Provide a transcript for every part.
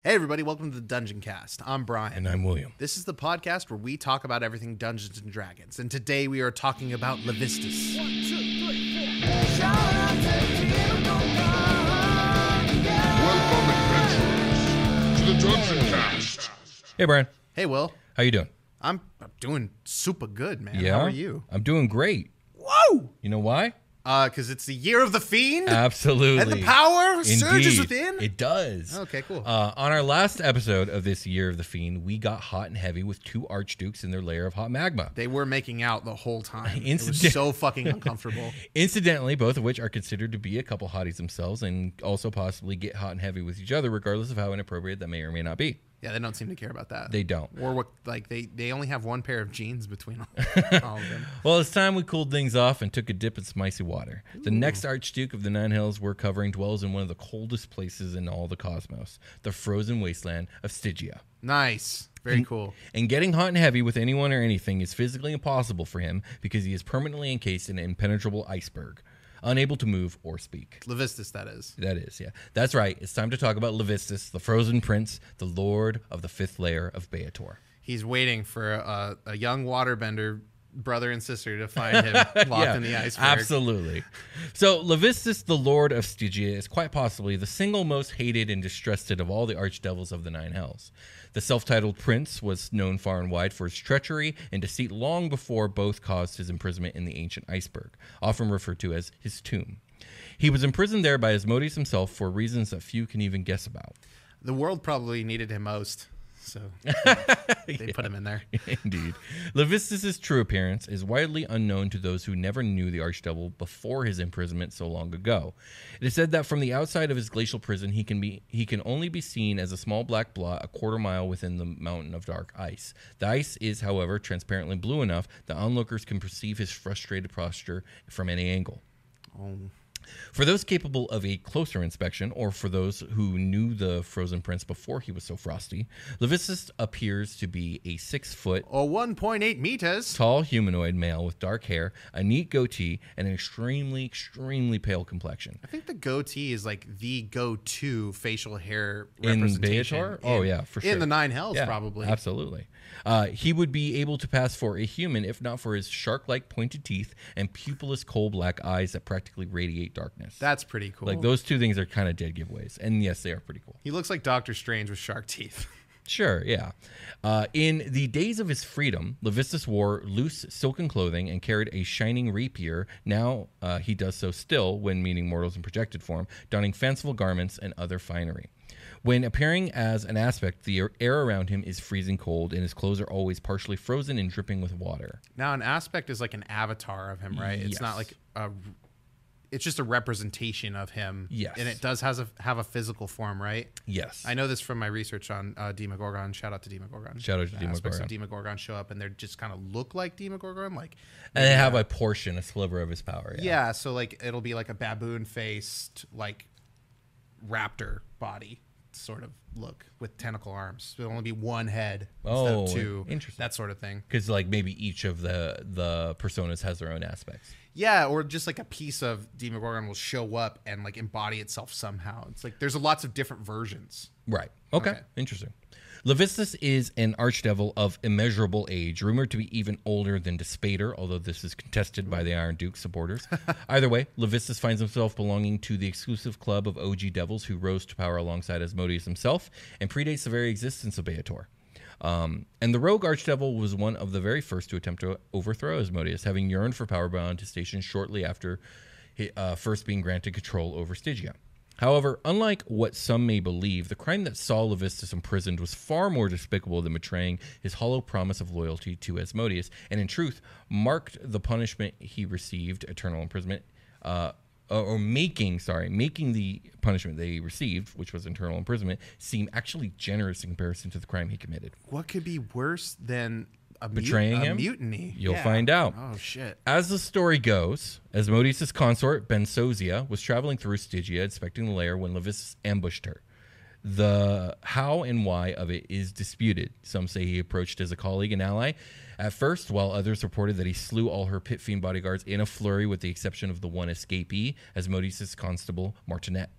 Hey everybody, welcome to the Dungeoncast. I'm Brian. And I'm William. This is the podcast where we talk about everything Dungeons & Dragons, and today we are talking about Levistus. 1, 2, 3, 4. Welcome, adventurers, to the Dungeoncast. Hey, Brian. Hey Will. How you doing? I'm doing super good, man. Yeah? How are you? I'm doing great. Whoa! You know why? Because it's the year of the fiend? Absolutely. And the power surges Indeed. within? It does. Okay, cool. On our last episode of this Year of the Fiend, we got hot and heavy with two archdukes in their lair of hot magma. They were making out the whole time. It was so fucking uncomfortable. Incidentally, both of which are considered to be a couple hotties themselves and also possibly get hot and heavy with each other, regardless of how inappropriate that may or may not be. Yeah, they don't seem to care about that. They don't. Or what? Like they only have one pair of jeans between all of them. Well, it's time we cooled things off and took a dip in some icy water. The next Archduke of the Nine Hells we're covering dwells in one of the coldest places in all the cosmos, the frozen wasteland of Stygia. Nice. Very cool. And getting hot and heavy with anyone or anything is physically impossible for him because he is permanently encased in an impenetrable iceberg, unable to move or speak. Levistus, that is. That is, yeah. That's right. It's time to talk about Levistus, the frozen prince, the lord of the fifth layer of Beator. He's waiting for a young waterbender brother and sister to find him locked in the iceberg. Absolutely. So Levistus, the lord of Stygia, is quite possibly the single most hated and distrusted of all the archdevils of the Nine Hells. The self-titled prince was known far and wide for his treachery and deceit long before both caused his imprisonment in the ancient iceberg, often referred to as his tomb. He was imprisoned there by Asmodeus himself for reasons that few can even guess about. The world probably needed him most, so they put him in there. Indeed. Levistus' true appearance is widely unknown to those who never knew the Archdevil before his imprisonment so long ago. It is said that from the outside of his glacial prison, he can only be seen as a small black blot a quarter mile within the mountain of dark ice. The ice is, however, transparently blue enough that onlookers can perceive his frustrated posture from any angle. Oh. For those capable of a closer inspection, or for those who knew the frozen prince before he was so frosty, Levistus appears to be a 6 foot, 1.8 meters. tall humanoid male with dark hair, a neat goatee, and an extremely, extremely pale complexion. I think the goatee is like the go-to facial hair In representation. Beator? Oh, yeah, for sure. In the Nine Hells, Yeah, probably. Absolutely. He would be able to pass for a human if not for his shark-like pointed teeth and pupilless coal-black eyes that practically radiate darkness. That's pretty cool. Like, those two things are kind of dead giveaways. And yes, they are pretty cool. He looks like Doctor Strange with shark teeth. Sure, yeah. In the days of his freedom, Levistus wore loose silken clothing and carried a shining rapier. Now he does so still when meeting mortals in projected form, donning fanciful garments and other finery. When appearing as an aspect, the air around him is freezing cold, and his clothes are always partially frozen and dripping with water. Now, an aspect is like an avatar of him, right? It's not like it's just a representation of him. Yes. And it does have a physical form, right? Yes. I know this from my research on Demogorgon. Shout out to Demogorgon. Shout out to The aspects of Demogorgon. Demogorgon show up, and they just kind of look like Demogorgon. Like, And they have a portion, a sliver of his power. yeah, so like it'll be like a baboon-faced, like raptor body sort of look with tentacle arms. It'll only be one head instead of two. Interesting. That sort of thing. Because like maybe each of the personas has their own aspects. Yeah, or just like a piece of Demogorgon will show up and like embody itself somehow. It's like there's lots of different versions. Right. Okay. Interesting. Levistus is an archdevil of immeasurable age, rumored to be even older than Despater, although this is contested by the Iron Duke supporters. Either way, Levistus finds himself belonging to the exclusive club of OG devils who rose to power alongside Asmodeus himself and predates the very existence of Beator. And the rogue archdevil was one of the very first to attempt to overthrow Asmodeus, having yearned for power beyond his station shortly after first being granted control over Stygia. However, unlike what some may believe, the crime that saw Levistus imprisoned was far more despicable than betraying his hollow promise of loyalty to Asmodeus, and in truth, marked the punishment he received, eternal imprisonment, making the punishment they received, which was eternal imprisonment, seem actually generous in comparison to the crime he committed. What could be worse than Betraying him? mutiny? You'll find out. Oh, shit. As As the story goes, Asmodeus' consort, Bensozia, was traveling through Stygia, inspecting the lair when Levistus ambushed her. The how and why of it is disputed. Some say he approached as a colleague and ally at first, while others reported that he slew all her pit fiend bodyguards in a flurry with the exception of the one escapee, Asmodeus' constable, Martinet.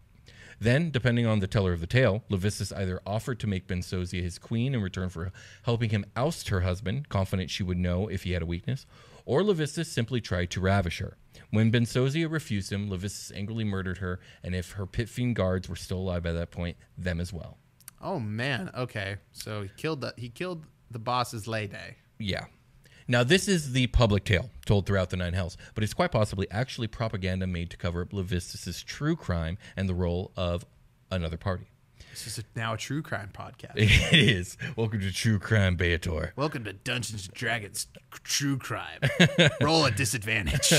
Then, depending on the teller of the tale, Levistus either offered to make Bensosia his queen in return for helping him oust her husband, confident she would know if he had a weakness, or Levistus simply tried to ravish her. When Bensosia refused him, Levistus angrily murdered her, and if her pit fiend guards were still alive by that point, them as well. Oh man, okay. So he killed the boss's lay day. Yeah. Now, this is the public tale told throughout the Nine Hells, but it's quite possibly actually propaganda made to cover up Levistus' true crime and the role of another party. This is now a true crime podcast. It is. Welcome to True Crime Beator. Welcome to Dungeons & Dragons True Crime. Roll at disadvantage.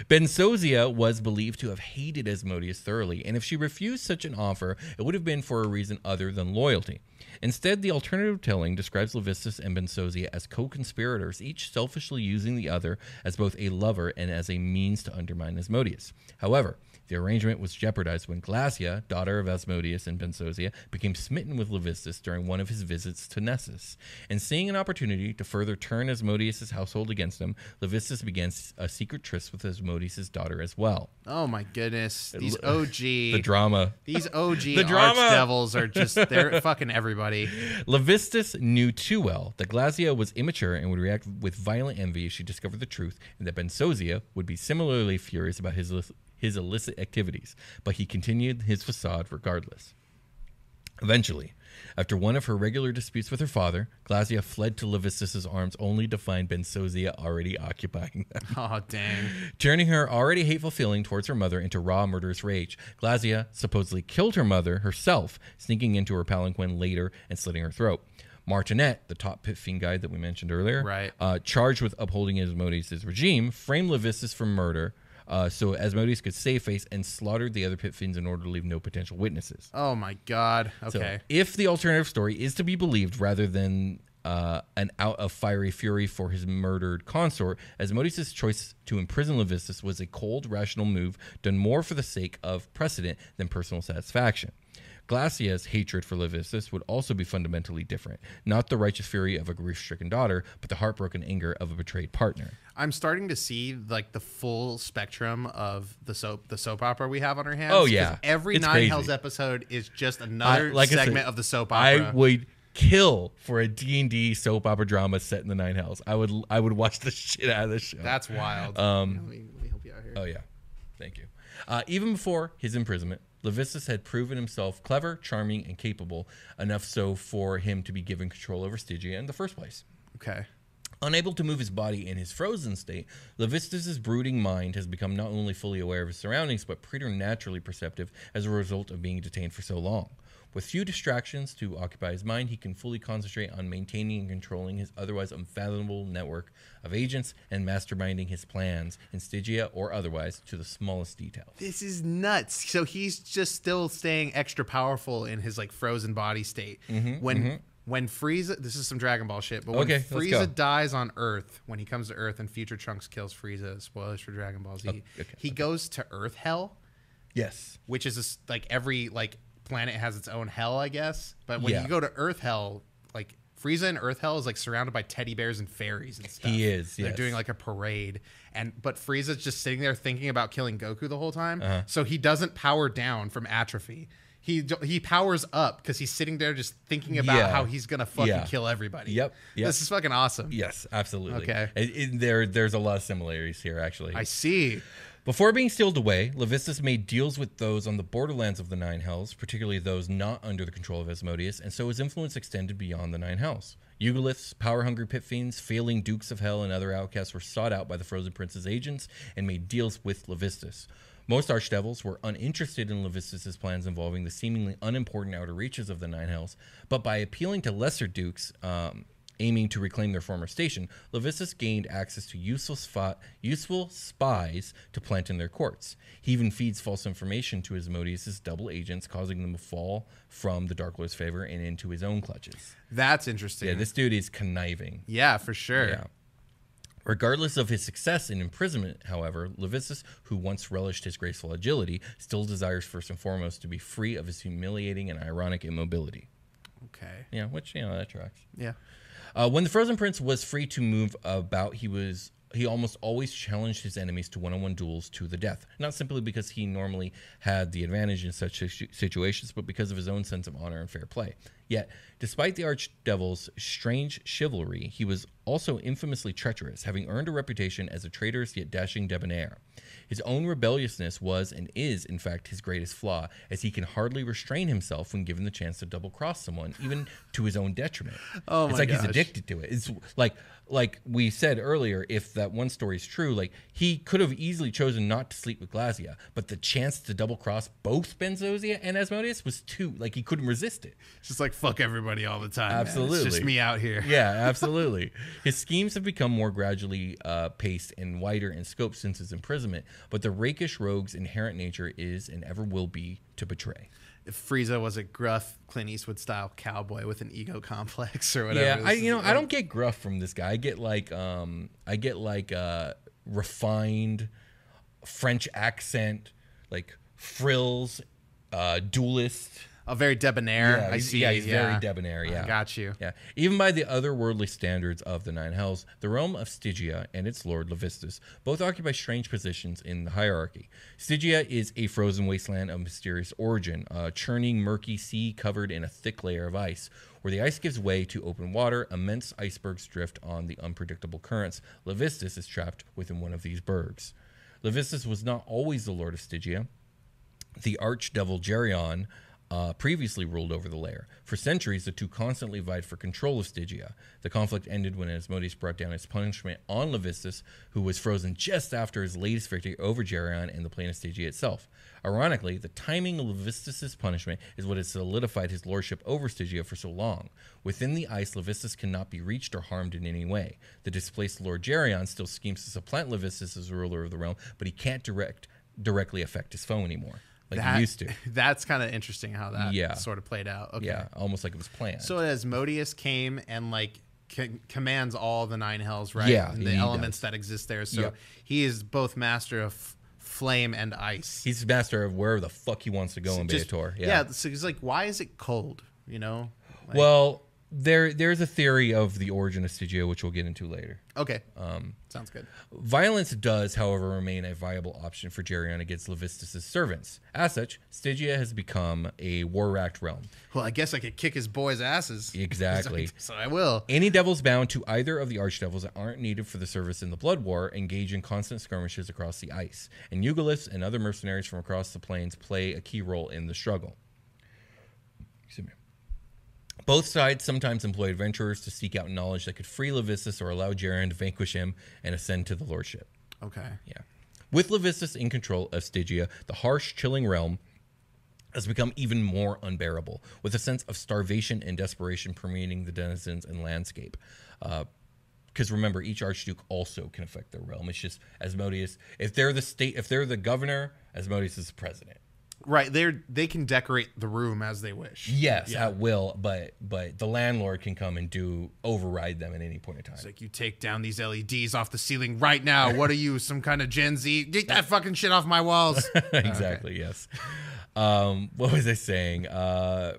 Bensosia was believed to have hated Asmodeus thoroughly, and if she refused such an offer, it would have been for a reason other than loyalty. Instead, the alternative telling describes Levistus and Bensosia as co-conspirators, each selfishly using the other as both a lover and as a means to undermine Asmodeus. However, the arrangement was jeopardized when Glacia, daughter of Asmodeus and Bensosia, became smitten with Levistus during one of his visits to Nessus. And seeing an opportunity to further turn Asmodeus' household against him, Levistus began a secret tryst with Asmodeus' daughter as well. Oh my goodness. These OG... The drama. These OG Archdevils are just... They're fucking everybody. Levistus knew too well that Glacia was immature and would react with violent envy if she discovered the truth, and that Bensosia would be similarly furious about his illicit activities, but he continued his facade regardless. Eventually, after one of her regular disputes with her father, Glacia fled to Levistus' arms only to find Bensosia already occupying them. Oh, dang. Turning her already hateful feeling towards her mother into raw murderous rage, Glacia supposedly killed her mother herself, sneaking into her palanquin later and slitting her throat. Martinet, the top pit fiend guide that we mentioned earlier, right. Charged with upholding Asmodeus' regime, framed Levistus for murder, so Asmodeus could save face and slaughtered the other pit fiends in order to leave no potential witnesses. Oh my god. Okay. So if the alternative story is to be believed rather than an out of fiery fury for his murdered consort, Asmodeus' choice to imprison Levistus was a cold, rational move done more for the sake of precedent than personal satisfaction. Glacia's hatred for Levistus would also be fundamentally different. Not the righteous fury of a grief-stricken daughter, but the heartbroken anger of a betrayed partner. I'm starting to see like the full spectrum of the soap opera we have on our hands. Oh yeah, every it's Nine crazy. Hells episode is just another segment of the soap opera. I would kill for a D&D soap opera drama set in the Nine Hells. I would watch the shit out of this show. That's wild. Let me help you out here. Oh yeah, thank you. Even before his imprisonment, Levistus had proven himself clever, charming, and capable, enough so for him to be given control over Stygia in the first place. Okay. Unable to move his body in his frozen state, Levistus' brooding mind has become not only fully aware of his surroundings, but preternaturally perceptive as a result of being detained for so long. With few distractions to occupy his mind, he can fully concentrate on maintaining and controlling his otherwise unfathomable network of agents and masterminding his plans in Stygia or otherwise to the smallest details. This is nuts. So he's just still staying extra powerful in his like frozen body state. When Frieza, this is some Dragon Ball shit, but when Frieza dies on Earth, when he comes to Earth and Future Trunks kills Frieza, spoilers for Dragon Ball Z, he goes to Earth Hell. Yes. Which is like every like planet has its own hell, I guess. But when you go to Earth Hell, like Frieza in Earth Hell is like surrounded by teddy bears and fairies and stuff. He is. They're doing like a parade, but Frieza's just sitting there thinking about killing Goku the whole time. So he doesn't power down from atrophy. He powers up because he's sitting there just thinking about how he's gonna fucking kill everybody. Yep. This is fucking awesome. Yes, absolutely. Okay. There's a lot of similarities here, actually. I see. Before being sealed away, Levistus made deals with those on the borderlands of the Nine Hells, particularly those not under the control of Asmodeus, and so his influence extended beyond the Nine Hells. Eugoliths, power-hungry pit fiends, failing dukes of hell, and other outcasts were sought out by the Frozen Prince's agents and made deals with Levistus. Most Archdevils were uninterested in Levistus' plans involving the seemingly unimportant outer reaches of the Nine Hells, but by appealing to lesser dukes aiming to reclaim their former station, Levistus gained access to useful spies to plant in their courts. He even feeds false information to Asmodeus' double agents, causing them to fall from the Dark Lord's favor and into his own clutches. That's interesting. Yeah, this dude is conniving. Yeah, for sure. Yeah. Regardless of his success in imprisonment, however, Levistus, who once relished his graceful agility, still desires first and foremost to be free of his humiliating and ironic immobility. Okay. Yeah, which, that tracks. Yeah. When the Frozen Prince was free to move about, he was he almost always challenged his enemies to one-on-one duels to the death, not simply because he normally had the advantage in such situations, but because of his own sense of honor and fair play. Yet, despite the Archdevils' strange chivalry, he was also infamously treacherous, having earned a reputation as a traitorous yet dashing debonair. His own rebelliousness was and is, in fact, his greatest flaw, as he can hardly restrain himself when given the chance to double-cross someone, even to his own detriment. Oh my It's like gosh. he's addicted to it. It's like we said earlier, if that one story is true, like he could have easily chosen not to sleep with Glasia, but the chance to double-cross both Benzozia and Asmodeus was too, like he couldn't resist it. It's just like, fuck everybody all the time. Absolutely. Man. It's just me out here. Yeah, absolutely. His schemes have become more gradually paced and wider in scope since his imprisonment, but the rakish rogue's inherent nature is and ever will be to betray. If Frieza was a gruff Clint Eastwood style cowboy with an ego complex or whatever. Yeah, I don't get gruff from this guy. I get refined French accent, like frills, duelist. A very debonair. Yeah, I see. Yeah, he's very debonair. Yeah, I got you. Yeah, even by the otherworldly standards of the Nine Hells, the realm of Stygia and its lord Levistus both occupy strange positions in the hierarchy. Stygia is a frozen wasteland of mysterious origin, a churning, murky sea covered in a thick layer of ice. Where the ice gives way to open water, immense icebergs drift on the unpredictable currents. Levistus is trapped within one of these bergs. Levistus was not always the lord of Stygia. The archdevil Geryon previously ruled over the lair. For centuries, the two constantly vied for control of Stygia. The conflict ended when Asmodeus brought down his punishment on Levistus, who was frozen just after his latest victory over Geryon and the plane of Stygia itself. Ironically, the timing of Levistus' punishment is what has solidified his lordship over Stygia for so long. Within the ice, Levistus cannot be reached or harmed in any way. The displaced Lord Geryon still schemes to supplant Levistus as ruler of the realm, but he can't directly affect his foe anymore. Like he used to. That's kind of interesting how that sort of played out. Okay. Yeah, almost like it was planned. So Asmodeus came and like commands all the Nine Hells, right? Yeah, and the elements that exist there. So he is both master of flame and ice. He's master of wherever the fuck he wants to go in Beator. Yeah. So he's like, why is it cold? You know? Like, well, there's a theory of the origin of Stygia, which we'll get into later. Okay. Sounds good. Violence does, however, remain a viable option for Geryon against Levistus' servants. As such, Stygia has become a war-racked realm. Well, I guess I could kick his boys' asses. Exactly. So I will. Any devils bound to either of the archdevils that aren't needed for the service in the Blood War engage in constant skirmishes across the ice, and Eugoliths and other mercenaries from across the plains play a key role in the struggle. Excuse me. Both sides sometimes employ adventurers to seek out knowledge that could free Levistus or allow Geryon to vanquish him and ascend to the lordship. Okay. Yeah. With Levistus in control of Stygia, the harsh, chilling realm has become even more unbearable, with a sense of starvation and desperation permeating the denizens and landscape. Because remember, each archduke also can affect their realm. It's just Asmodeus. If they're the governor, Asmodeus is the president. Right, they can decorate the room as they wish. Yes, at will, but the landlord can come and override them at any point in time. It's like, you take down these LEDs off the ceiling right now. What are you, some kind of Gen Z? Get that fucking shit off my walls. Exactly, okay. Yes. What was I saying?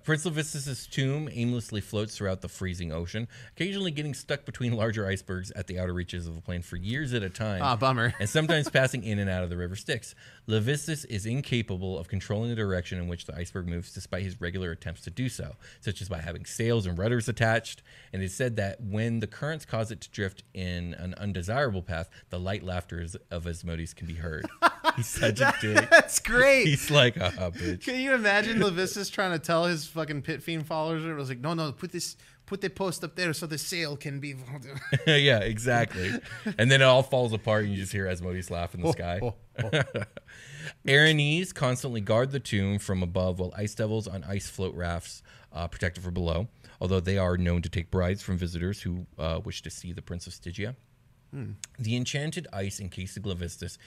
Prince Levistus' tomb aimlessly floats throughout the freezing ocean, occasionally getting stuck between larger icebergs at the outer reaches of the plain for years at a time. Ah, bummer. And sometimes passing in and out of the river Styx. Levistus is incapable of controlling the direction in which the iceberg moves despite his regular attempts to do so, such as by having sails and rudders attached. And it's said that when the currents cause it to drift in an undesirable path, the light laughter of Asmodeus can be heard. He's such a dick. That's great. He's like, bitch. Can you imagine Levistus trying to tell his fucking pit fiend followers? It was like, no, put the post up there so the sail can be. Yeah, exactly. And then it all falls apart and you just hear Asmodeus laugh in the sky. Aranese constantly guard the tomb from above, while ice devils on ice float rafts protect it from below, although they are known to take bribes from visitors who wish to see the Prince of Stygia. The enchanted ice encased Levistus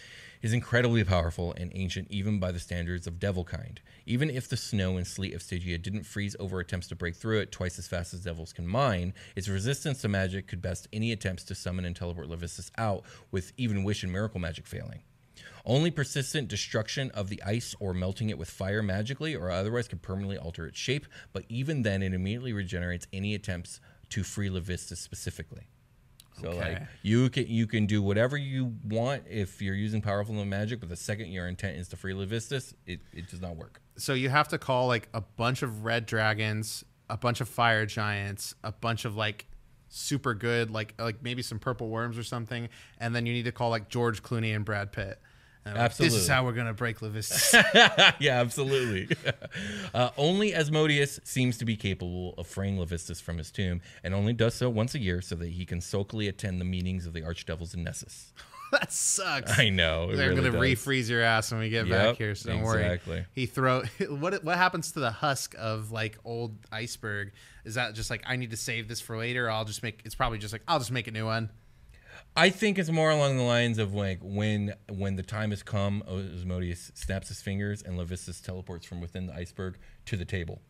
is incredibly powerful and ancient even by the standards of devil kind. Even if the snow and sleet of Stygia didn't freeze over attempts to break through it twice as fast as devils can mine, its resistance to magic could best any attempts to summon and teleport Levistus out, with even wish and miracle magic failing. Only persistent destruction of the ice or melting it with fire magically or otherwise can permanently alter its shape, but even then it immediately regenerates any attempts to free Levistus specifically. So like you can do whatever you want if you're using powerful magic, but the second your intent is to free Levistus, it does not work. So you have to call like a bunch of red dragons, a bunch of fire giants, a bunch of like super good like maybe some purple worms or something, and then you need to call like George Clooney and Brad Pitt. Absolutely. This is how we're going to break Levistus. Yeah, absolutely. Only Asmodeus seems to be capable of freeing Levistus from his tomb, and only does so once a year so that he can sulkily attend the meetings of the Archdevils in Nessus. That sucks. I know. They're really going to refreeze your ass when we get back here, so don't worry. He what happens to the husk of like old iceberg? Is that just like, I need to save this for later? Or I'll just make a new one. I think it's more along the lines of like when the time has come, Asmodeus snaps his fingers and Levistus teleports from within the iceberg to the table.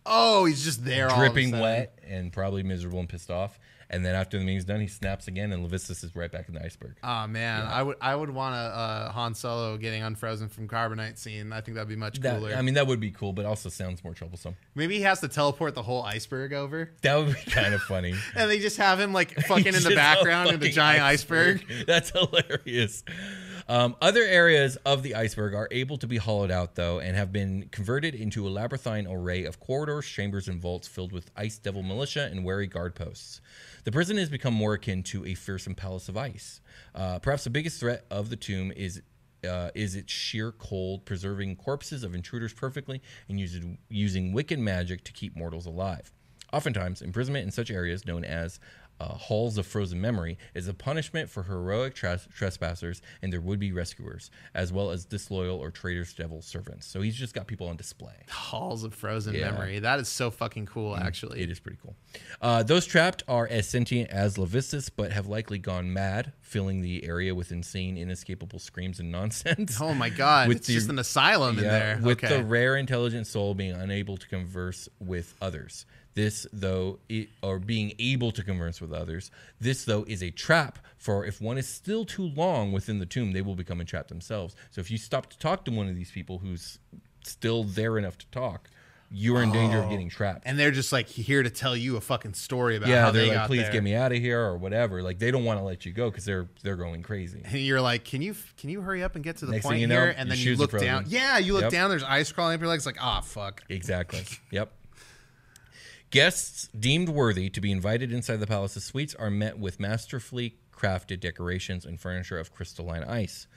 Oh, he's just there, dripping wet and probably miserable and pissed off. And then after the meeting's done, he snaps again, and Levistus is right back in the iceberg. Oh man, yeah. I would want a Han Solo getting unfrozen from carbonite scene. I think that'd be much cooler. That would be cool, but also sounds more troublesome. Maybe he has to teleport the whole iceberg over. That would be kind of funny. And they just have him like fucking in the background in the giant iceberg. That's hilarious. Other areas of the iceberg are able to be hollowed out, though, and have been converted into a labyrinthine array of corridors, chambers, and vaults filled with ice devil militia and wary guard posts. The prison has become more akin to a fearsome palace of ice. Perhaps the biggest threat of the tomb is its sheer cold, preserving corpses of intruders perfectly and using wicked magic to keep mortals alive. Oftentimes, imprisonment in such areas, known as halls of frozen memory, is a punishment for heroic trespassers and their would-be rescuers, as well as disloyal or traitorous devil servants. So he's just got people on display. Halls of frozen memory. That is so fucking cool, actually. It is pretty cool. Those trapped are as sentient as Levistus, but have likely gone mad, filling the area with insane, inescapable screams and nonsense. Oh my god, it's just an asylum in there. With the rare intelligent soul being unable to converse with others. This, though, or being able to converse with others, this, though, is a trap, for if one is still too long within the tomb, they will become entrapped themselves. So if you stop to talk to one of these people who's still there enough to talk, you are in danger of getting trapped. And they're just like here to tell you a fucking story about how they got like, please there. Get me out of here or whatever. Like they don't want to let you go because they're going crazy. And you're like, can you hurry up and get to the point here? And then you look down. Yeah, you look down. There's ice crawling up your legs. Like, fuck. Exactly. Yep. Guests deemed worthy to be invited inside the palace's suites are met with masterfully crafted decorations and furniture of crystalline ice.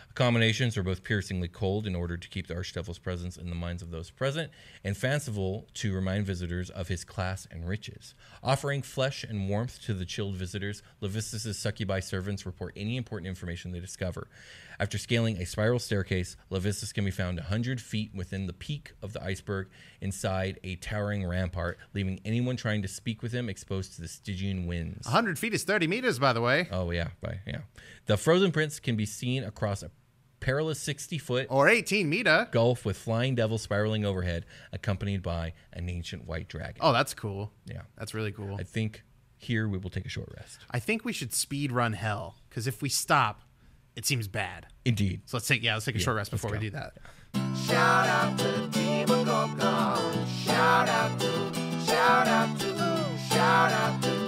Accommodations are both piercingly cold in order to keep the Archdevil's presence in the minds of those present, and fanciful to remind visitors of his class and riches. Offering flesh and warmth to the chilled visitors, Levistus' succubi servants report any important information they discover. After scaling a spiral staircase, Levistus can be found 100 feet within the peak of the iceberg inside a towering rampart, leaving anyone trying to speak with him exposed to the Stygian winds. 100 feet is 30 meters, by the way. Oh, yeah. The frozen prince can be seen across a perilous 60-foot or 18-meter gulf with flying devils spiraling overhead, accompanied by an ancient white dragon. Oh, that's cool. Yeah. That's really cool. I think here we will take a short rest. I think we should speed run hell, because if we stop, it seems bad. Indeed. So let's take a short rest before we do that. Shout out to the team of Gorgon. Shout out to the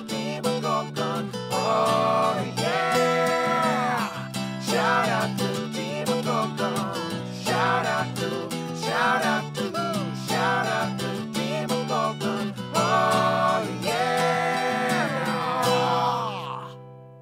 team of Gorgon. Oh yeah. Shout out to the team of Gorgon. Shout out to the team of Gorgon. Oh yeah.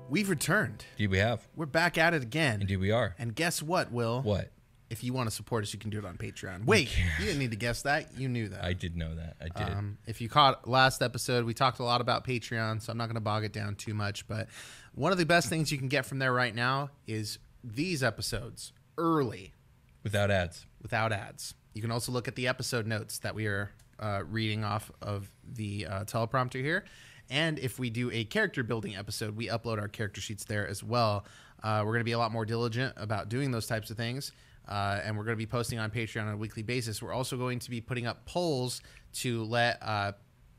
We've returned. Indeed we have. We're back at it again. Indeed we are. And guess what, Will? What? If you want to support us, you can do it on Patreon. Wait, you didn't need to guess that. You knew that. I did know that. I did. If you caught last episode, we talked a lot about Patreon, so I'm not going to bog it down too much. But one of the best things you can get from there right now is these episodes early. Without ads. Without ads. You can also look at the episode notes that we are reading off of the teleprompter here. And if we do a character building episode, we upload our character sheets there as well. We're going to be a lot more diligent about doing those types of things. And we're going to be posting on Patreon on a weekly basis. We're also going to be putting up polls to let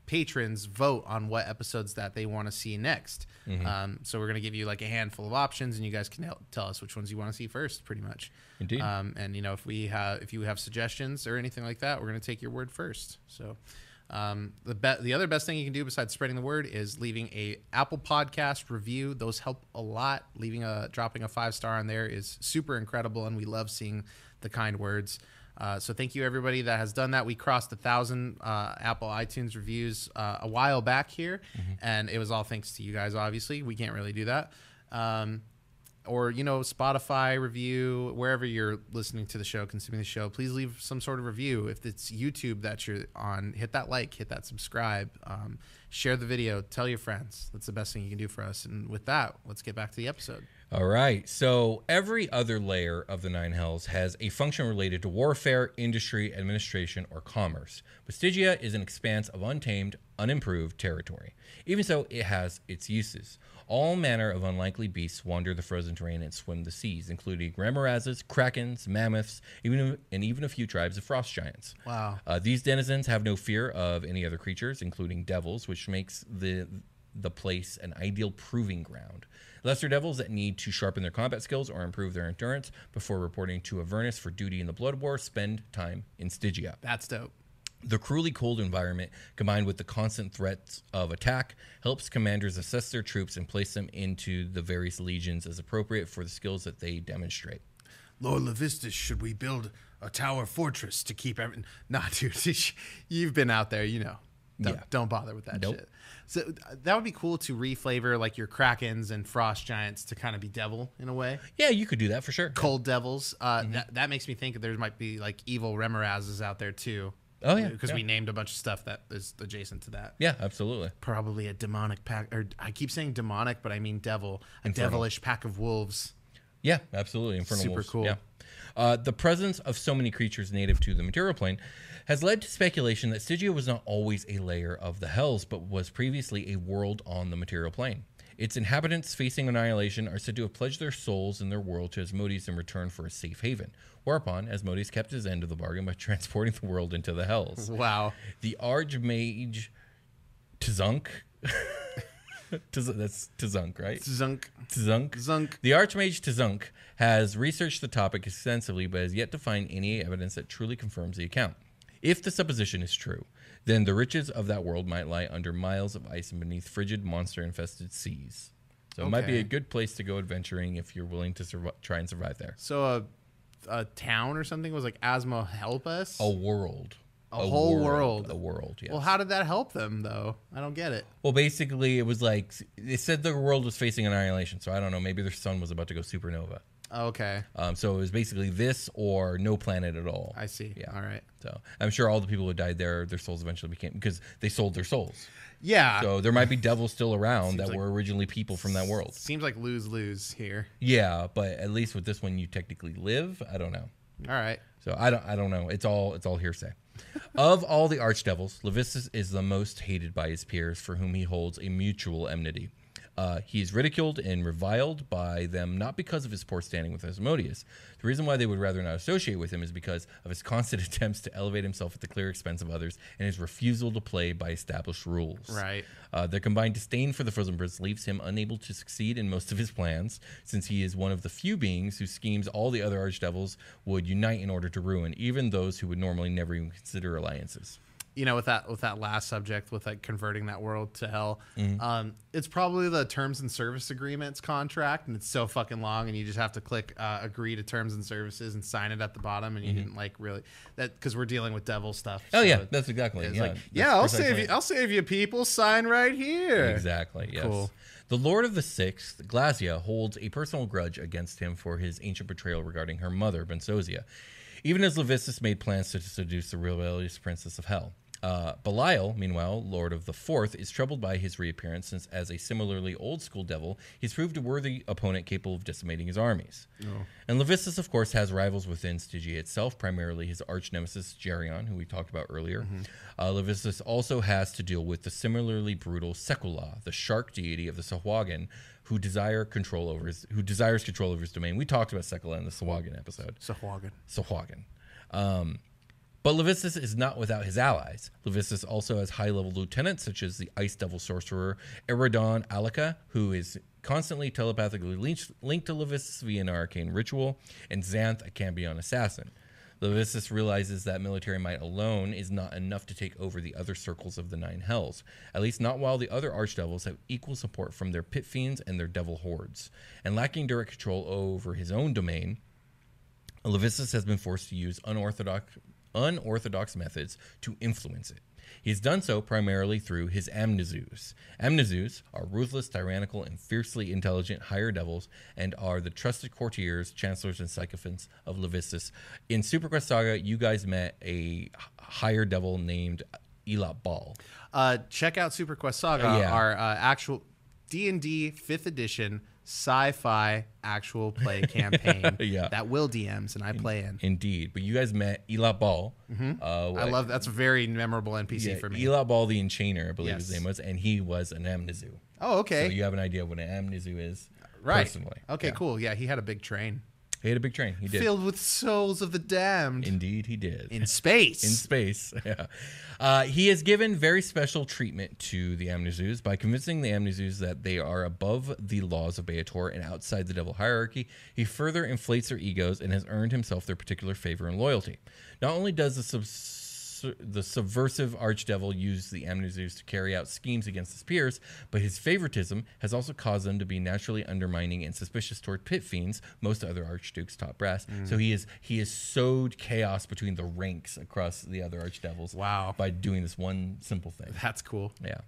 patrons vote on what episodes that they want to see next. Mm-hmm. So we're going to give you like a handful of options, and you guys can tell us which ones you want to see first, pretty much. Indeed. And if you have suggestions or anything like that, we're going to take your word first. So The other best thing you can do besides spreading the word is leaving a Apple Podcast review. Those help a lot. Dropping a 5-star on there is super incredible, and we love seeing the kind words. So thank you everybody that has done that. We crossed 1,000 Apple iTunes reviews a while back here, and it was all thanks to you guys. Obviously, we can't really do that. Or Spotify review, wherever you're listening to the show, consuming the show, please leave some sort of review. If it's YouTube that you're on, hit that like, hit that subscribe, share the video, tell your friends. That's the best thing you can do for us. And with that, let's get back to the episode. All right. So every other layer of the Nine Hells has a function related to warfare, industry, administration, or commerce. But Stygia is an expanse of untamed, unimproved territory. Even so, it has its uses. All manner of unlikely beasts wander the frozen terrain and swim the seas, including ramorazes, krakens, mammoths, and even a few tribes of frost giants. Wow. These denizens have no fear of any other creatures, including devils, which makes the place an ideal proving ground. Lesser devils that need to sharpen their combat skills or improve their endurance before reporting to Avernus for duty in the Blood War spend time in Stygia. That's dope. The cruelly cold environment, combined with the constant threats of attack, helps commanders assess their troops and place them into the various legions as appropriate for the skills that they demonstrate. Lord Levistus, should we build a tower fortress to keep everything? Nah, dude, you've been out there, Don't bother with that shit. So that would be cool to reflavor like your Krakens and Frost Giants to kind of be devil in a way. Yeah, you could do that for sure. Cold devils. That makes me think there might be like evil Remorazes out there too. Oh, yeah. Because we named a bunch of stuff that is adjacent to that. Yeah, absolutely. Probably a demonic pack. Or I keep saying demonic, but I mean devil. A devilish pack of wolves. Yeah, absolutely. Infernal wolves. Super cool. Yeah. The presence of so many creatures native to the material plane has led to speculation that Stygia was not always a layer of the Hells, but was previously a world on the material plane. Its inhabitants facing annihilation are said to have pledged their souls and their world to Asmodeus in return for a safe haven, whereupon Asmodeus kept his end of the bargain by transporting the world into the Hells. Wow. The Archmage Tzunk... That's Tzunk, right? Tzunk. The Archmage Tzunk has researched the topic extensively, but has yet to find any evidence that truly confirms the account. If the supposition is true, then the riches of that world might lie under miles of ice and beneath frigid, monster-infested seas. So it might be a good place to go adventuring if you're willing to try and survive there. So a town or something was like, Asmo, help us? A world. A whole world. A world, yes. Well, how did that help them, though? I don't get it. Well, basically, it was like, it said the world was facing annihilation, so I don't know, maybe their sun was about to go supernova. Okay. So it was basically this or no planet at all. I see. Yeah. All right. So I'm sure all the people who died there, their souls eventually became, because they sold their souls. Yeah. So there might be devils still around that were originally people from that world. Seems like lose-lose here. Yeah, but at least with this one, you technically live. I don't know. All right. So I don't know. It's all hearsay. Of all the Archdevils, Levistus is the most hated by his peers, for whom he holds a mutual enmity. He is ridiculed and reviled by them not because of his poor standing with Asmodeus. The reason why they would rather not associate with him is because of his constant attempts to elevate himself at the clear expense of others and his refusal to play by established rules. Right. Their combined disdain for the Frozen Prince leaves him unable to succeed in most of his plans, since he is one of the few beings whose schemes all the other Archdevils would unite in order to ruin, even those who would normally never even consider alliances. With that last subject, with like converting that world to hell, it's probably the terms and service agreements contract, and it's so fucking long, and you just have to click agree to terms and services and sign it at the bottom, and you didn't like really that because we're dealing with devil stuff. Oh, so yeah, that's exactly. It's I'll save you people. Sign right here. Exactly. Yes. Cool. The Lord of the Sixth, Glasia, holds a personal grudge against him for his ancient betrayal regarding her mother, Bensosia, even as Levistus made plans to seduce the rebellious princess of hell. Belial, meanwhile, Lord of the Fourth, is troubled by his reappearance, since as a similarly old-school devil, he's proved a worthy opponent capable of decimating his armies. And Levistus, of course, has rivals within Stygia itself, primarily his arch-nemesis, Geryon, who we talked about earlier. Levistus also has to deal with the similarly brutal Sekula, the shark deity of the Sahuagin, who desires control over his domain. We talked about Sekula in the Sahuagin episode. Sahuagin. But Levistus is not without his allies. Levistus also has high-level lieutenants, such as the Ice Devil sorcerer Eridon Alika, who is constantly telepathically linked to Levistus via an arcane ritual, and Xanth, a Cambion assassin. Levistus realizes that military might alone is not enough to take over the other circles of the Nine Hells, at least not while the other Archdevils have equal support from their pit fiends and their devil hordes. And lacking direct control over his own domain, Levistus has been forced to use unorthodox methods to influence it. He's done so primarily through his Amnesus. Amnesus are ruthless, tyrannical, and fiercely intelligent higher devils and are the trusted courtiers, chancellors, and sycophants of Levistus. In Super Quest Saga, you guys met a higher devil named Elot Ball. Check out Super Quest Saga, our actual D&D 5th edition sci-fi actual play campaign that Will DMs and I play in. Indeed. But you guys met Elot Ball. I love that's a very memorable NPC for me. Elot Ball the Enchainer, I believe his name was, and he was an Amnesu. Oh, okay. So you have an idea what an Amnesu is personally. Okay, cool. Yeah, he had a big train. He had a big train. He did. Filled with souls of the damned. Indeed, he did. In space. In space, yeah. He has given very special treatment to the Amnesus by convincing the Amnesus that they are above the laws of Beator and outside the devil hierarchy. He further inflates their egos and has earned himself their particular favor and loyalty. Not only does the subversive archdevil use the Amnesus to carry out schemes against his peers, but his favoritism has also caused them to be naturally undermining and suspicious toward pit fiends, most other archdukes top brass. So he has sowed chaos between the ranks across the other archdevils. Wow. By doing this one simple thing. That's cool. Yeah.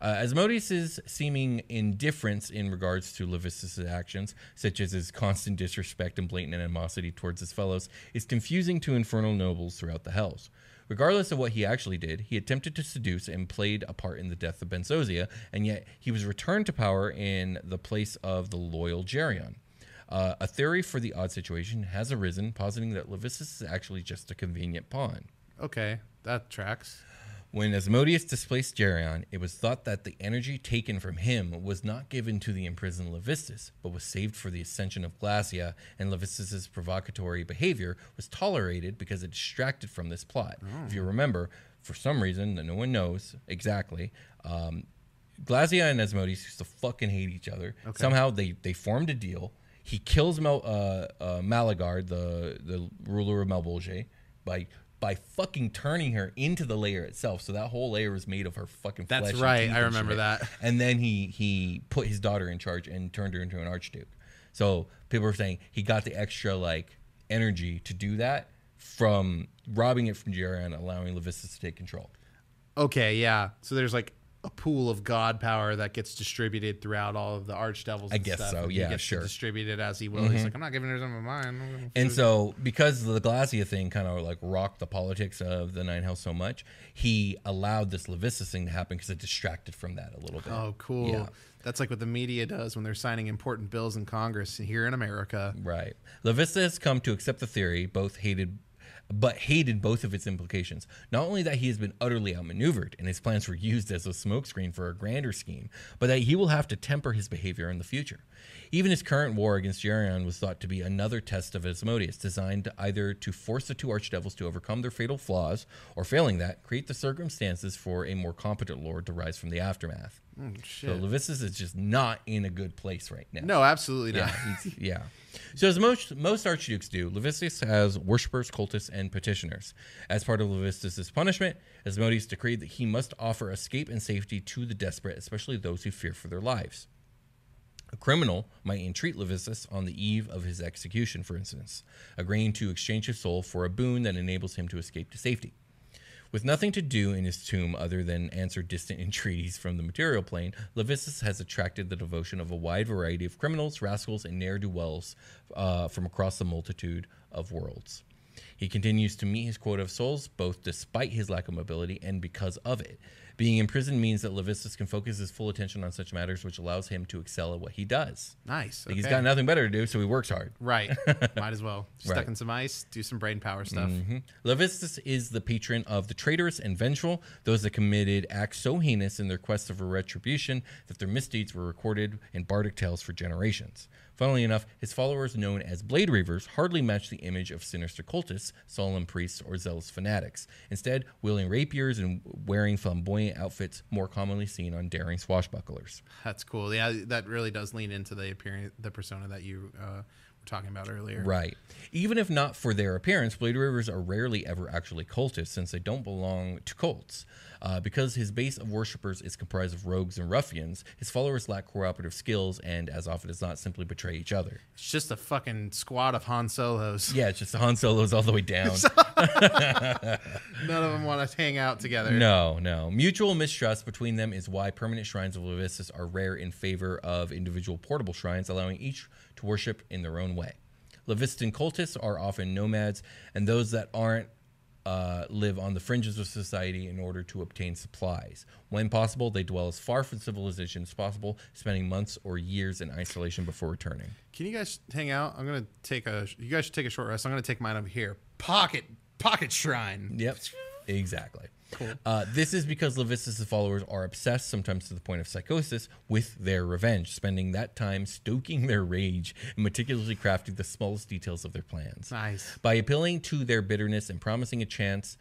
Asmodeus' seeming indifference in regards to Levistus' actions, such as his constant disrespect and blatant animosity towards his fellows, is confusing to infernal nobles throughout the Hells. Regardless of what he actually did, he attempted to seduce and played a part in the death of Benzozia, and yet he was returned to power in the place of the loyal Geryon. A theory for the odd situation has arisen, positing that Levistus is actually just a convenient pawn. Okay, that tracks. When Asmodeus displaced Geryon, it was thought that the energy taken from him was not given to the imprisoned Levistus, but was saved for the ascension of Glacia, and Levistus' provocatory behavior was tolerated because it distracted from this plot. If you remember, for some reason that no one knows exactly, Glacia and Asmodeus used to fucking hate each other. Okay. Somehow they formed a deal. He kills Malagard, the ruler of Malbolge, by fucking turning her into the layer itself. So that whole layer was made of her fucking flesh. That's right. I remember that. And then he put his daughter in charge and turned her into an archduke. So people are saying he got the extra energy to do that from robbing it from Geryon, allowing Levistus to take control. Okay, yeah. So there's a pool of god power that gets distributed throughout all of the archdevils. I guess so. Yeah, he gets sure. To distribute it as he will. He's like, I'm not giving her some of mine. And so, because the Glacia thing kind of rocked the politics of the Nine Hells so much, he allowed this Levistus thing to happen because it distracted from that a little bit. Oh, cool. Yeah. That's like what the media does when they're signing important bills in Congress here in America. Right. Levistus has come to accept the theory, but hated both of its implications. Not only that he has been utterly outmaneuvered and his plans were used as a smokescreen for a grander scheme, but that he will have to temper his behavior in the future. Even his current war against Geryon was thought to be another test of Asmodeus, designed either to force the two archdevils to overcome their fatal flaws, or failing that, create the circumstances for a more competent lord to rise from the aftermath. Shit. So Levistus is just not in a good place right now. No, absolutely not. Yeah. So as most archdukes do, Levistus has worshippers, cultists, and petitioners. As part of Levistus' punishment, Asmodeus decreed that he must offer escape and safety to the desperate, especially those who fear for their lives. A criminal might entreat Levistus on the eve of his execution, for instance, agreeing to exchange his soul for a boon that enables him to escape to safety. With nothing to do in his tomb other than answer distant entreaties from the material plane, Levistus has attracted the devotion of a wide variety of criminals, rascals, and ne'er-do-wells from across the multitude of worlds. He continues to meet his quota of souls, both despite his lack of mobility and because of it. Being imprisoned means that Levistus can focus his full attention on such matters, which allows him to excel at what he does. Nice. Okay. He's got nothing better to do, so he works hard. Right. Might as well. Stuck in some ice, do some brain power stuff. Levistus is the patron of the traitorous and vengeful, those that committed acts so heinous in their quest for retribution that their misdeeds were recorded in bardic tales for generations. Funnily enough, his followers, known as Blade Reavers, hardly match the image of sinister cultists, solemn priests, or zealous fanatics, instead wielding rapiers and wearing flamboyant outfits more commonly seen on daring swashbucklers. That's cool. Yeah, that really does lean into the persona that you were talking about earlier. Right. Even if not for their appearance, Blade Reavers are rarely ever actually cultists, since they don't belong to cults. Because his base of worshippers is comprised of rogues and ruffians, his followers lack cooperative skills and, as often as not, simply betray each other. It's just a fucking squad of Han Solos. Yeah, it's just Han Solos all the way down. None of them want to hang out together. No. Mutual mistrust between them is why permanent shrines of Levistus are rare in favor of individual portable shrines, allowing each to worship in their own way. Levistan cultists are often nomads, and those that aren't live on the fringes of society in order to obtain supplies. When possible, they dwell as far from civilization as possible, spending months or years in isolation before returning. Can you guys hang out? You guys should take a short rest. I'm gonna take mine over here. Pocket shrine. Yep, exactly. Cool. This is because Levistus' followers are obsessed, sometimes to the point of psychosis, with their revenge, spending that time stoking their rage and meticulously crafting the smallest details of their plans. Nice. By appealing to their bitterness and promising a chance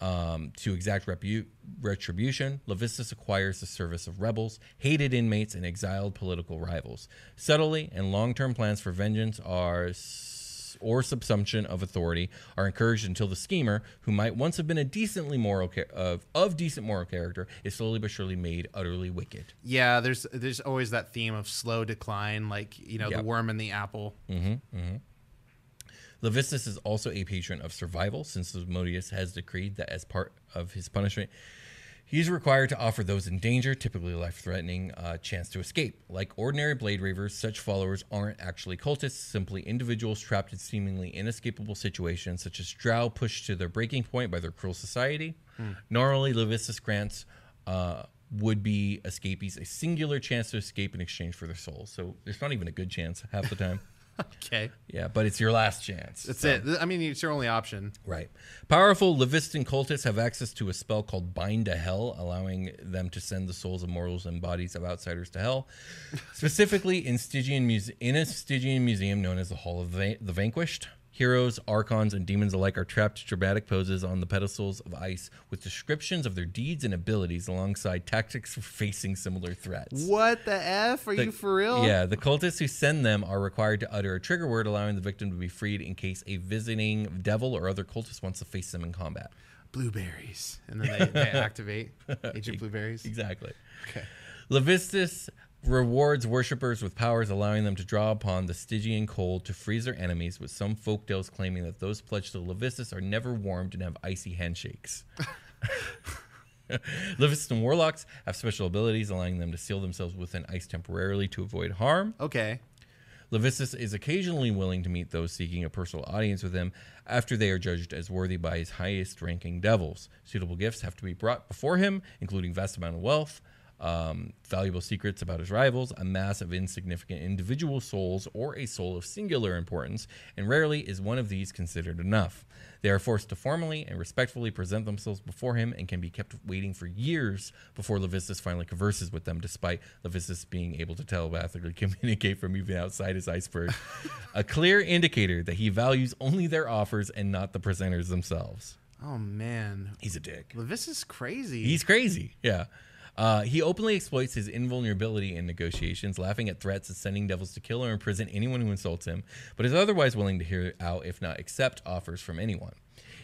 to exact retribution, Levistus acquires the service of rebels, hated inmates, and exiled political rivals. Subtly and long-term plans for vengeance or subsumption of authority are encouraged until the schemer, who might once have been a decently decent moral character, is slowly but surely made utterly wicked. Yeah, there's always that theme of slow decline, like the worm in the apple. Levistus is also a patron of survival, since Asmodeus has decreed that as part of his punishment, he's required to offer those in danger, typically life-threatening, a chance to escape. Like ordinary Blade Reavers, such followers aren't actually cultists, simply individuals trapped in seemingly inescapable situations, such as drow pushed to their breaking point by their cruel society. Normally, Levistus grants would-be escapees a singular chance to escape in exchange for their souls. So there's not even a good chance half the time. Okay. Yeah, but it's your last chance. That's it. I mean, it's your only option. Right. Powerful Levistan cultists have access to a spell called Bind to Hell, allowing them to send the souls of mortals and bodies of outsiders to hell. Specifically, in a Stygian museum known as the Hall of the Vanquished, heroes, archons, and demons alike are trapped in dramatic poses on the pedestals of ice with descriptions of their deeds and abilities alongside tactics for facing similar threats. What the F? Are you for real? Yeah, the cultists who send them are required to utter a trigger word, allowing the victim to be freed in case a visiting devil or other cultist wants to face them in combat. Blueberries. And then they activate Agent Blueberries. Exactly. Okay. Levistus rewards worshippers with powers allowing them to draw upon the Stygian cold to freeze their enemies, with some folktales claiming that those pledged to Levistus are never warmed and have icy handshakes. Levistan warlocks have special abilities allowing them to seal themselves within ice temporarily to avoid harm. Okay. Levistus is occasionally willing to meet those seeking a personal audience with him after they are judged as worthy by his highest-ranking devils. Suitable gifts have to be brought before him, including vast amount of wealth, valuable secrets about his rivals, a mass of insignificant individual souls, or a soul of singular importance, and rarely is one of these considered enough. They are forced to formally and respectfully present themselves before him and can be kept waiting for years before Levistus finally converses with them, despite Levistus being able to telepathically communicate from even outside his iceberg. A clear indicator that he values only their offers and not the presenters themselves. Oh, man. He's a dick. Levistus is crazy. He's crazy, yeah. He openly exploits his invulnerability in negotiations, laughing at threats and sending devils to kill or imprison anyone who insults him, but is otherwise willing to hear out, if not accept, offers from anyone.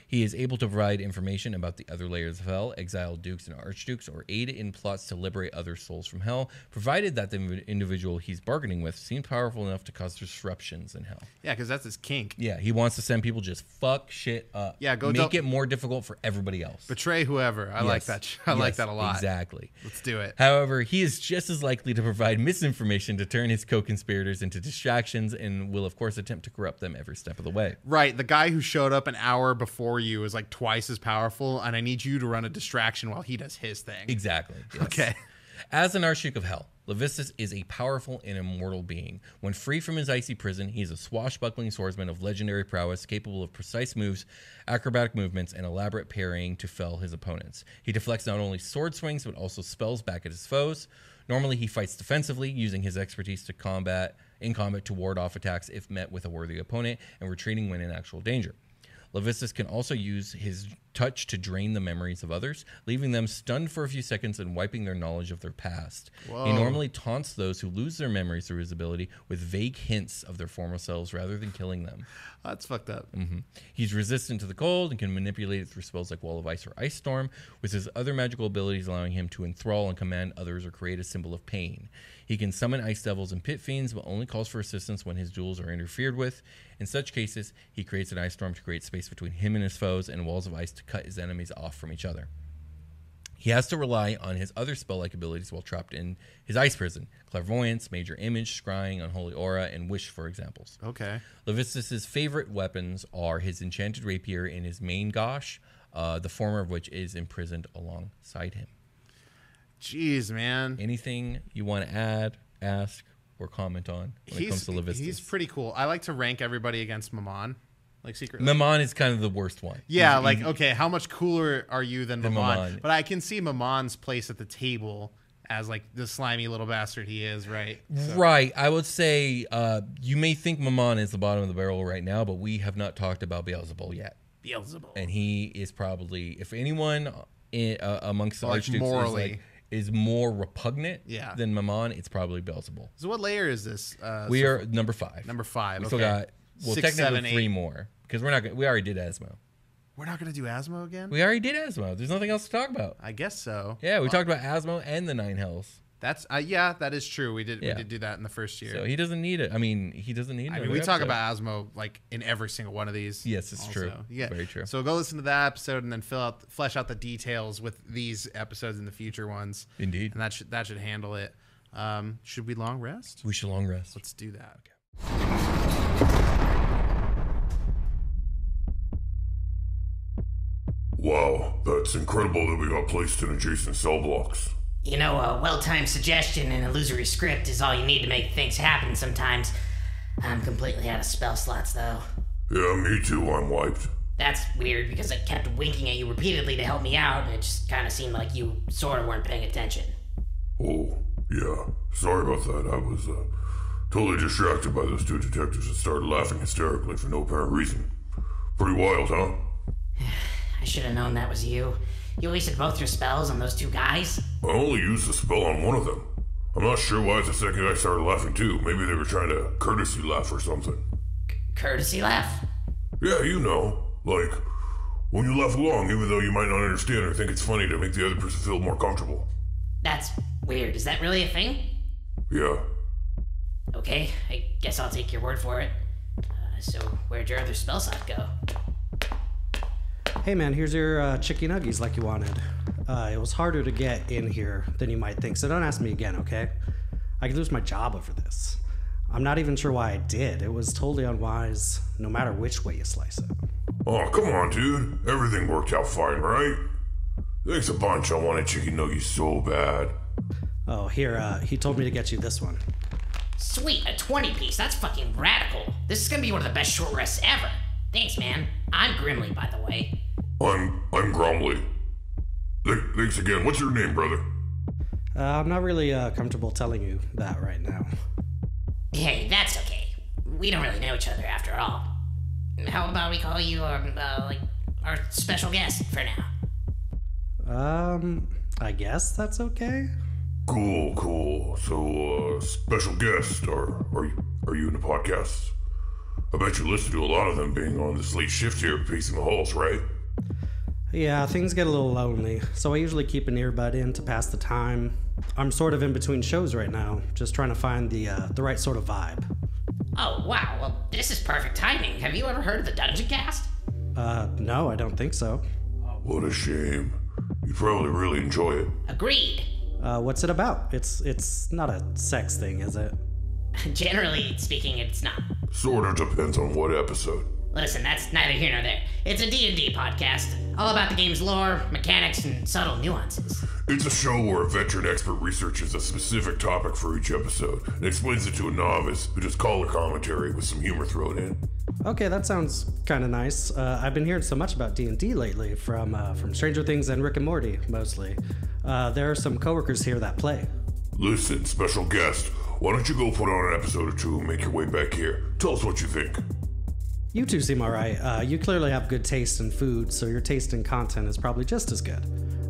He is able to provide information about the other layers of hell, exile dukes and archdukes, or aid in plots to liberate other souls from hell, provided that the individual he's bargaining with seems powerful enough to cause disruptions in hell. Yeah, because that's his kink. Yeah, he wants to send people just fuck shit up. Yeah, make it more difficult for everybody else. Betray whoever. I like that. I like that a lot. Exactly. Let's do it. However, he is just as likely to provide misinformation to turn his co-conspirators into distractions, and will, of course, attempt to corrupt them every step of the way. Right. The guy who showed up an hour before you is like twice as powerful, and I need you to run a distraction while he does his thing. Exactly. Yes. Okay. As an Archduke of Hell, Levistus is a powerful and immortal being. When free from his icy prison, he is a swashbuckling swordsman of legendary prowess, capable of precise moves, acrobatic movements, and elaborate parrying to fell his opponents. He deflects not only sword swings, but also spells back at his foes. Normally, he fights defensively, using his expertise to combat to ward off attacks if met with a worthy opponent, and retreating when in actual danger. Levistus can also use his touch to drain the memories of others, leaving them stunned for a few seconds and wiping their knowledge of their past. Whoa. He normally taunts those who lose their memories through his ability with vague hints of their former selves rather than killing them. That's fucked up. Mm-hmm. He's resistant to the cold and can manipulate it through spells like Wall of Ice or Ice Storm, with his other magical abilities allowing him to enthrall and command others or create a symbol of pain. He can summon ice devils and pit fiends, but only calls for assistance when his duels are interfered with. In such cases, he creates an ice storm to create space between him and his foes, and walls of ice to cut his enemies off from each other. He has to rely on his other spell-like abilities while trapped in his ice prison: clairvoyance, major image, scrying, unholy aura, and wish, for examples. Okay. Levistus' favorite weapons are his enchanted rapier and his main gosh, the former of which is imprisoned alongside him. Jeez, man. Anything you want to add, ask, or comment on when it comes to Levistus? He's pretty cool. I like to rank everybody against Mammon, like secretly. Mammon is kind of the worst one. Yeah, okay, how much cooler are you than Mammon? But I can see Mammon's place at the table as like the slimy little bastard he is, right? So. Right. I would say you may think Mammon is the bottom of the barrel right now, but we have not talked about Beelzebul yet. Beelzebul. And he is probably, if anyone amongst the Archdukes morally is more repugnant than Mammon, it's probably Beelzebul. So what layer is this? We are number 5. Number 5. We still got 6, technically 7, 3 more because we already did Asmo. We're not gonna do Asmo again? We already did Asmo. There's nothing else to talk about. I guess so. Yeah, we talked about Asmo and the 9 Hells. That's that is true. We did do that in the first year. So he doesn't need it. I mean, he doesn't need it. We talk about Asmo like in every single one of these. Yes, it's true. Yeah, very true. So go listen to that episode and then flesh out the details with these episodes and the future ones. Indeed. And that should handle it. Should we long rest? We should long rest. Let's do that. Wow, that's incredible that we got placed in adjacent cell blocks. You know, a well-timed suggestion and illusory script is all you need to make things happen sometimes. I'm completely out of spell slots, though. Yeah, me too, I'm wiped. That's weird, because I kept winking at you repeatedly to help me out, and it just kind of seemed like you sort of weren't paying attention. Oh, yeah. Sorry about that. I was totally distracted by those 2 detectives that started laughing hysterically for no apparent reason. Pretty wild, huh? I should have known that was you. You wasted both your spells on those 2 guys? I only used the spell on one of them. I'm not sure why the second guy started laughing too. Maybe they were trying to courtesy laugh or something. Courtesy laugh? Yeah, you know. Like, when you laugh along, even though you might not understand or think it's funny to make the other person feel more comfortable. That's weird. Is that really a thing? Yeah. Okay, I guess I'll take your word for it. So where'd your other spell slot go? Hey man, here's your chicken nuggies like you wanted. It was harder to get in here than you might think, so don't ask me again, okay? I could lose my job over this. I'm not even sure why I did. It was totally unwise, no matter which way you slice it. Oh, come on, dude. Everything worked out fine, right? Thanks a bunch. I wanted chicken nuggies so bad. Oh, here, he told me to get you this one. Sweet, a 20-piece. That's fucking radical. This is gonna be one of the best short rests ever. Thanks, man. I'm Grimly, by the way. I'm Gromley. Thanks again. What's your name, brother? I'm not really comfortable telling you that right now. Hey, that's okay. We don't really know each other after all. How about we call you our special guest for now? I guess that's okay. Cool. So, special guest, are you into podcasts? I bet you listen to a lot of them being on this late shift here pacing the halls, right? Yeah, things get a little lonely, so I usually keep an earbud in to pass the time. I'm sort of in between shows right now, just trying to find the right sort of vibe. Oh, wow. Well, this is perfect timing. Have you ever heard of the Dungeoncast? No, I don't think so. What a shame. You'd probably really enjoy it. Agreed. What's it about? It's not a sex thing, is it? Generally speaking, it's not. Sort of depends on what episode. Listen, that's neither here nor there. It's a D&D podcast, all about the game's lore, mechanics, and subtle nuances. It's a show where a veteran expert researches a specific topic for each episode and explains it to a novice who just color commentary with some humor thrown in. Okay, that sounds kind of nice. I've been hearing so much about D&D lately, from Stranger Things and Rick and Morty, mostly. There are some coworkers here that play. Listen, special guest, why don't you go put on an episode or two and make your way back here? Tell us what you think. You two seem all right. You clearly have good taste in food, so your taste in content is probably just as good.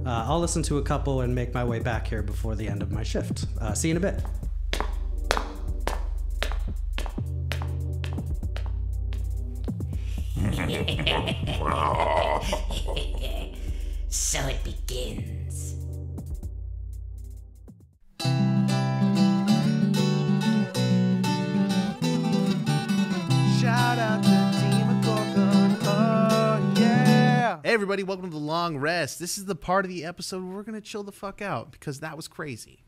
I'll listen to a couple and make my way back here before the end of my shift. See you in a bit. So it begins. Shout out to Team Gorgon. Oh, yeah. Hey, everybody. Welcome to The Long Rest. This is the part of the episode where we're going to chill the fuck out because that was crazy.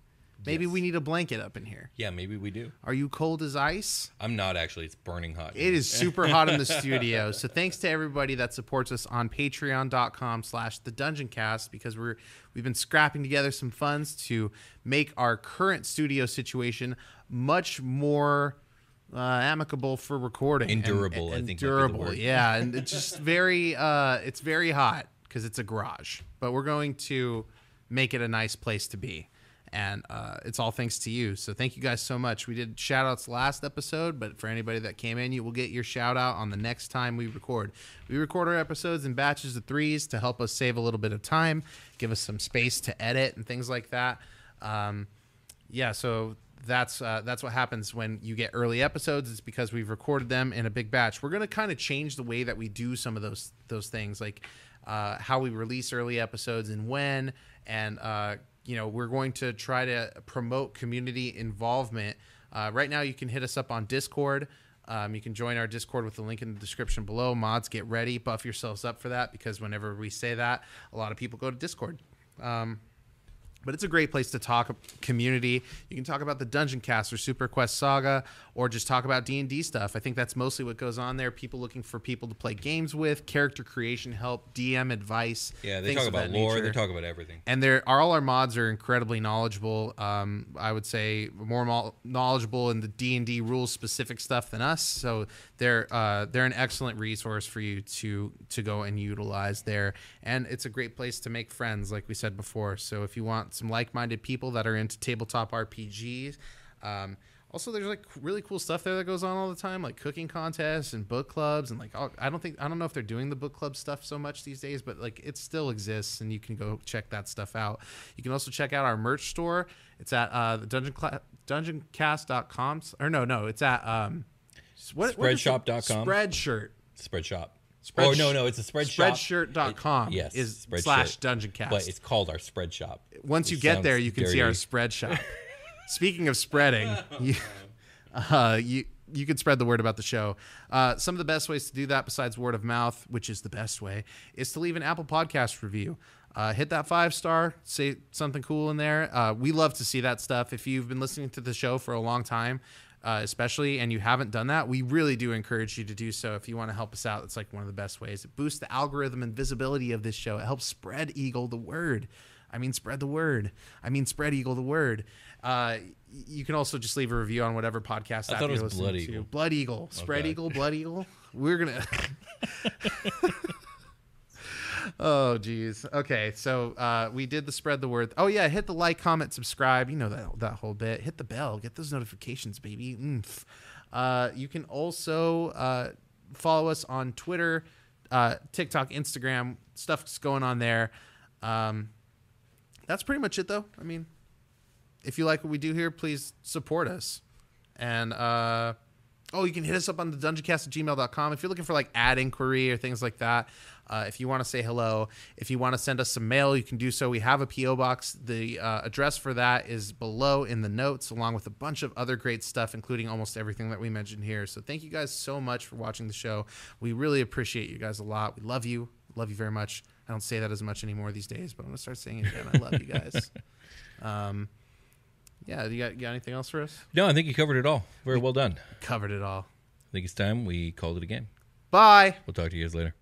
Maybe we need a blanket up in here. Yeah, maybe we do. Are you cold as ice? I'm not actually. It's burning hot. It is super hot in the studio. So thanks to everybody that supports us on patreon.com/thedungeoncast because we've been scrapping together some funds to make our current studio situation much more amicable for recording. Endurable, and I think. durable, yeah. And it's just very hot because it's a garage. But we're going to make it a nice place to be. And it's all thanks to you. So thank you guys so much. We did shout outs last episode, but for anybody that came in, you will get your shout out on the next time we record. We record our episodes in batches of 3s to help us save a little bit of time, give us some space to edit and things like that. So that's what happens when you get early episodes. It's because we've recorded them in a big batch. We're going to kind of change the way that we do some of those things, like how we release early episodes and when, and we're going to try to promote community involvement. Right now, you can hit us up on Discord. You can join our Discord with the link in the description below. Mods, get ready. Buff yourselves up for that because whenever we say that, a lot of people go to Discord. But it's a great place to talk community. You can talk about the Dungeoncast or Super Quest Saga or just talk about D&D stuff. I think that's mostly what goes on there. People looking for people to play games with, character creation help, DM advice. Yeah, they talk about lore. Nature. They talk about everything. And all our mods are incredibly knowledgeable. I would say more knowledgeable in the D&D rules specific stuff than us. So they're an excellent resource for you to go and utilize there. And it's a great place to make friends, like we said before. So if you want some like-minded people that are into tabletop RPGs. Also, there's like really cool stuff there that goes on all the time, like cooking contests and book clubs, and like I don't know if they're doing the book club stuff so much these days, but like it still exists, and you can go check that stuff out. You can also check out our merch store. It's at dungeoncast.com. Or no, it's at spreadshop.com. Spreadshop. No, it's a Spreadshop. Spreadshirt.com is /Dungeoncast. But it's called our Spreadshop. Once you get there, you can see our Spreadshop. Speaking of spreading, you can spread the word about the show. Some of the best ways to do that, besides word of mouth, which is the best way, is to leave an Apple Podcast review. Hit that 5-star, say something cool in there. We love to see that stuff. If you've been listening to the show for a long time, especially, and you haven't done that, we really do encourage you to do so. If you want to help us out, it's like one of the best ways. It boosts the algorithm and visibility of this show. It helps spread eagle the word. Spread the word. Spread eagle the word. You can also just leave a review on whatever podcast app you're listening to. Blood Eagle. Spread Eagle, Blood Eagle. We're going to... Oh, geez. Okay, so we did the spread the word. Oh, yeah, hit the like, comment, subscribe. You know that whole bit. Hit the bell. Get those notifications, baby. You can also follow us on Twitter, TikTok, Instagram. Stuff's going on there. That's pretty much it, though. If you like what we do here, please support us. And, you can hit us up on the dungeoncast@gmail.com. If you're looking for, like, ad inquiry or things like that, if you want to say hello, if you want to send us some mail, you can do so. We have a P.O. box. The address for that is below in the notes, along with a bunch of other great stuff, including almost everything that we mentioned here. So thank you guys so much for watching the show. We really appreciate you guys a lot. We love you. Love you very much. I don't say that as much anymore these days, but I'm going to start saying it again. I love you guys. You got anything else for us? No, I think you covered it all. Very well done. Covered it all. I think it's time we called it a game. Bye. We'll talk to you guys later.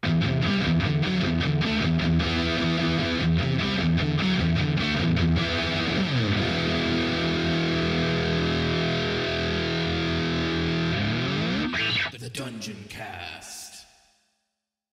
The Dungeoncast.